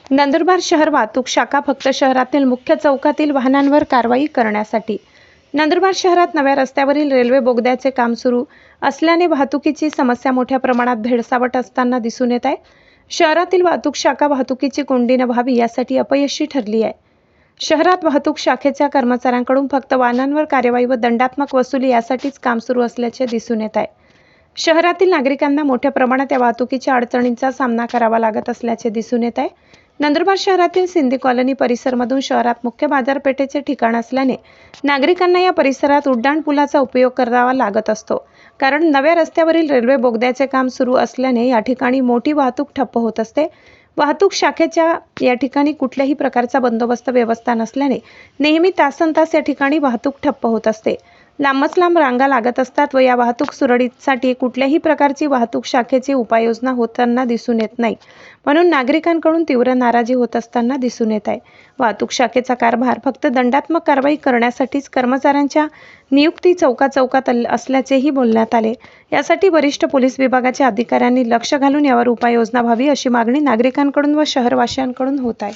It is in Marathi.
नंदुरबार शहर वाहतूक शाखा फक्त शहरातील मुख्य चौकातील वाहनांवर कारवाई करण्यासाठी. नंदुरबार शहरात नव्या रस्त्यावरील रेल्वे बोगद्याचे काम सुरू असल्याने वाहतुकीची समस्या मोठ्या प्रमाणात भेडसावत असताना दिसून येत आहे. शहरातील वाहतूक शाखा वाहतुकीची कोंडी न व्हावी यासाठी अपयशी ठरली आहे. शहरात वाहतूक शाखेच्या कर्मचाऱ्यांकडून फक्त वाहनांवर कार्यवाही व दंडात्मक वसुली यासाठीच काम सुरू असल्याचे दिसून येत आहे. शहरातील नागरिकांना मोठ्या प्रमाणात या वाहतुकीच्या अडचणींचा सामना करावा लागत असल्याचे दिसून येत आहे. नंदुरबार शहरातील सिंधी कॉलनी परिसरमधून शहरात मुख्य बाजारपेठेचे ठिकाण असल्याने नागरिकांना या परिसरात उड्डाण पुलाचा उपयोग करावा लागत असतो. कारण नव्या रस्त्यावरील रेल्वे बोगद्याचे काम सुरू असल्याने या ठिकाणी मोठी वाहतूक ठप्प होत असते. वाहतूक शाखेच्या या ठिकाणी कुठल्याही प्रकारचा बंदोबस्त व्यवस्था नसल्याने नेहमी तासनतास या ठिकाणी वाहतूक ठप्प होत असते. लांबच लांब रांगा लागत असतात व या वाहतूक सुरळीतसाठी कुठल्याही प्रकारची वाहतूक शाखेची उपाययोजना होताना दिसून येत नाही. म्हणून नागरिकांकडून तीव्र नाराजी होत असताना दिसून येत आहे. वाहतूक शाखेचा कारभार फक्त दंडात्मक कारवाई करण्यासाठीच कर्मचाऱ्यांच्या नियुक्ती चौकात असल्याचेही बोलण्यात आले. यासाठी वरिष्ठ पोलीस विभागाच्या अधिकाऱ्यांनी लक्ष घालून यावर उपाययोजना व्हावी अशी मागणी नागरिकांकडून व शहरवासियांकडून होत आहे.